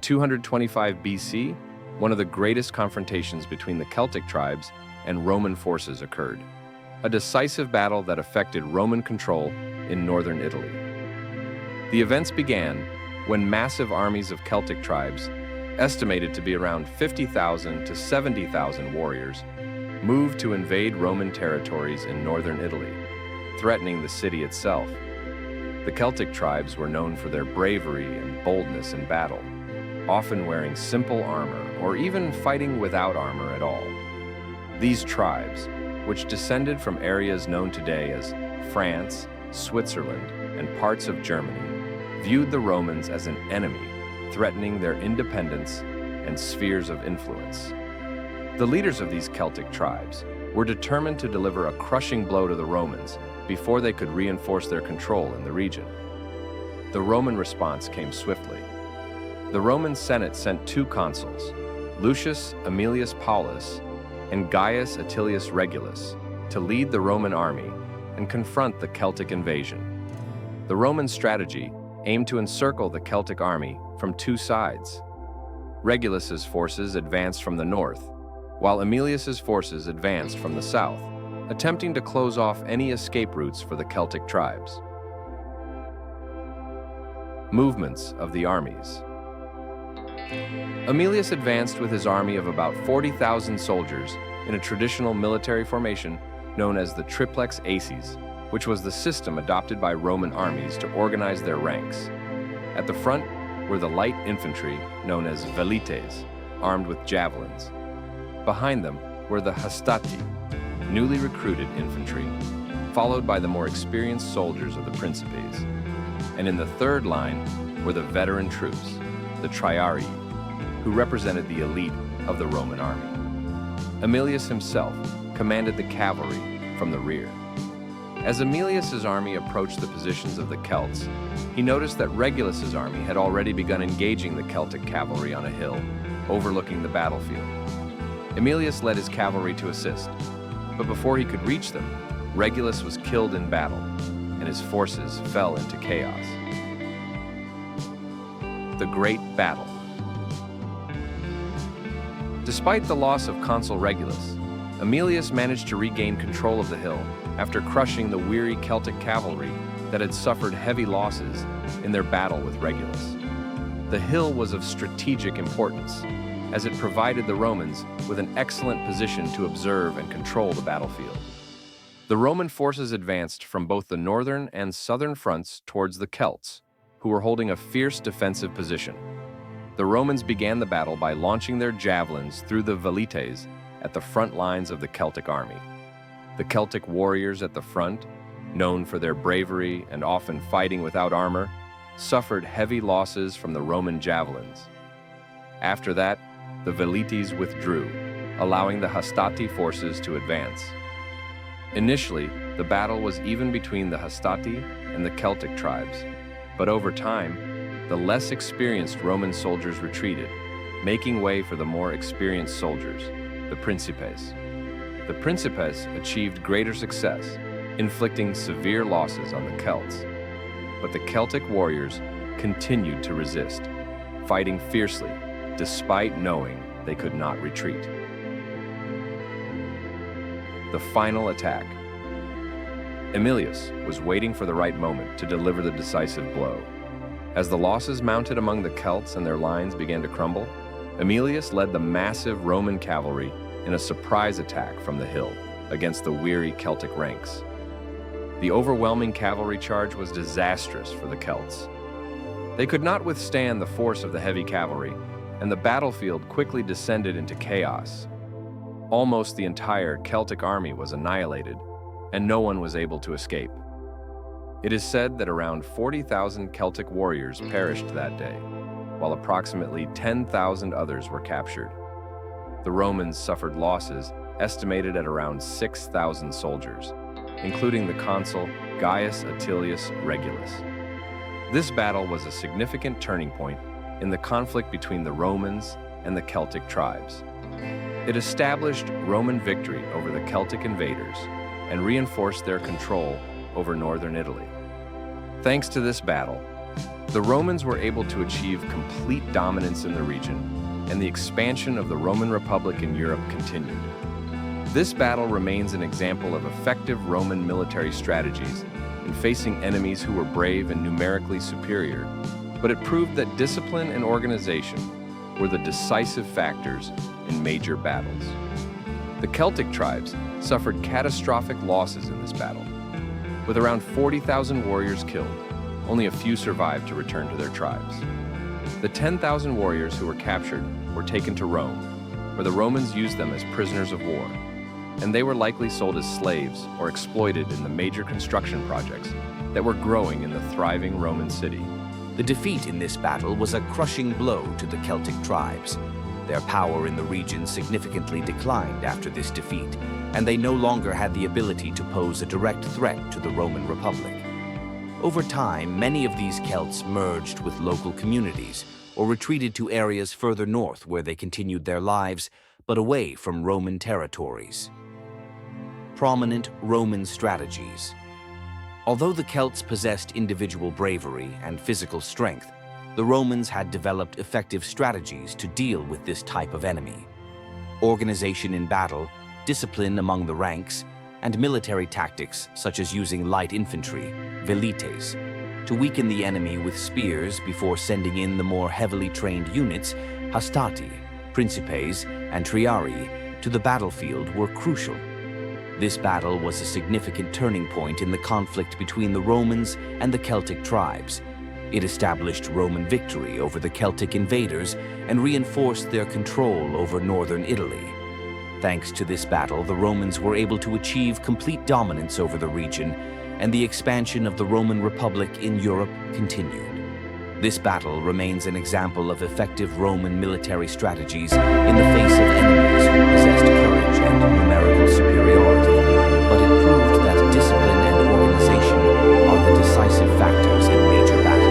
225 BC, one of the greatest confrontations between the Celtic tribes and Roman forces occurred, a decisive battle that affected Roman control in northern Italy. The events began when massive armies of Celtic tribes, estimated to be around 50,000 to 70,000 warriors, moved to invade Roman territories in northern Italy, threatening the city itself. The Celtic tribes were known for their bravery and boldness in battle, often wearing simple armor or even fighting without armor at all. These tribes, which descended from areas known today as France, Switzerland, and parts of Germany, viewed the Romans as an enemy, threatening their independence and spheres of influence. The leaders of these Celtic tribes were determined to deliver a crushing blow to the Romans before they could reinforce their control in the region. The Roman response came swiftly. The Roman Senate sent two consuls, Lucius Aemilius Paulus and Gaius Atilius Regulus, to lead the Roman army and confront the Celtic invasion. The Roman strategy aimed to encircle the Celtic army from two sides. Regulus's forces advanced from the north, while Aemilius's forces advanced from the south, attempting to close off any escape routes for the Celtic tribes. Movements of the armies. Aemilius advanced with his army of about 40,000 soldiers in a traditional military formation known as the triplex acies, which was the system adopted by Roman armies to organize their ranks. At the front were the light infantry, known as velites, armed with javelins. Behind them were the hastati, newly recruited infantry, followed by the more experienced soldiers of the principes. And in the third line were the veteran troops, the triarii, who represented the elite of the Roman army. Aemilius himself commanded the cavalry from the rear. As Aemilius's army approached the positions of the Celts, he noticed that Regulus's army had already begun engaging the Celtic cavalry on a hill, overlooking the battlefield. Aemilius led his cavalry to assist, but before he could reach them, Regulus was killed in battle, and his forces fell into chaos. The Great Battle. Despite the loss of Consul Regulus, Aemilius managed to regain control of the hill after crushing the weary Celtic cavalry that had suffered heavy losses in their battle with Regulus. The hill was of strategic importance, as it provided the Romans with an excellent position to observe and control the battlefield. The Roman forces advanced from both the northern and southern fronts towards the Celts, who were holding a fierce defensive position. The Romans began the battle by launching their javelins through the velites at the front lines of the Celtic army. The Celtic warriors at the front, known for their bravery and often fighting without armor, suffered heavy losses from the Roman javelins. After that, the velites withdrew, allowing the hastati forces to advance. Initially, the battle was even between the hastati and the Celtic tribes, but over time, the less experienced Roman soldiers retreated, making way for the more experienced soldiers, the principes. The principes achieved greater success, inflicting severe losses on the Celts. But the Celtic warriors continued to resist, fighting fiercely, despite knowing they could not retreat. The final attack. Aemilius was waiting for the right moment to deliver the decisive blow. As the losses mounted among the Celts and their lines began to crumble, Aemilius led the massive Roman cavalry in a surprise attack from the hill against the weary Celtic ranks. The overwhelming cavalry charge was disastrous for the Celts. They could not withstand the force of the heavy cavalry, and the battlefield quickly descended into chaos. Almost the entire Celtic army was annihilated, and no one was able to escape. It is said that around 40,000 Celtic warriors perished that day, while approximately 10,000 others were captured. The Romans suffered losses estimated at around 6,000 soldiers, including the consul Gaius Atilius Regulus. This battle was a significant turning point in the conflict between the Romans and the Celtic tribes. It established Roman victory over the Celtic invaders and reinforced their control over northern Italy. Thanks to this battle, The Romans were able to achieve complete dominance in the region, and the expansion of the Roman Republic in Europe continued. This battle remains an example of effective Roman military strategies in facing enemies who were brave and numerically superior, but it proved that discipline and organization were the decisive factors in major battles. The Celtic tribes suffered catastrophic losses in this battle. With around 40,000 warriors killed, only a few survived to return to their tribes. The 10,000 warriors who were captured were taken to Rome, where the Romans used them as prisoners of war, and they were likely sold as slaves or exploited in the major construction projects that were growing in the thriving Roman city. The defeat in this battle was a crushing blow to the Celtic tribes. Their power in the region significantly declined after this defeat, and they no longer had the ability to pose a direct threat to the Roman Republic. Over time, many of these Celts merged with local communities or retreated to areas further north where they continued their lives, but away from Roman territories. Prominent Roman strategies. Although the Celts possessed individual bravery and physical strength, the Romans had developed effective strategies to deal with this type of enemy. Organization in battle, discipline among the ranks, and military tactics such as using light infantry, velites, to weaken the enemy with spears before sending in the more heavily trained units, hastati, principes, and triarii, to the battlefield were crucial. This battle was a significant turning point in the conflict between the Romans and the Celtic tribes. It established Roman victory over the Celtic invaders and reinforced their control over northern Italy. Thanks to this battle, the Romans were able to achieve complete dominance over the region, and the expansion of the Roman Republic in Europe continued. This battle remains an example of effective Roman military strategies in the face of enemies who possessed courage and numerical superiority, but it proved that discipline and organization are the decisive factors in major battles.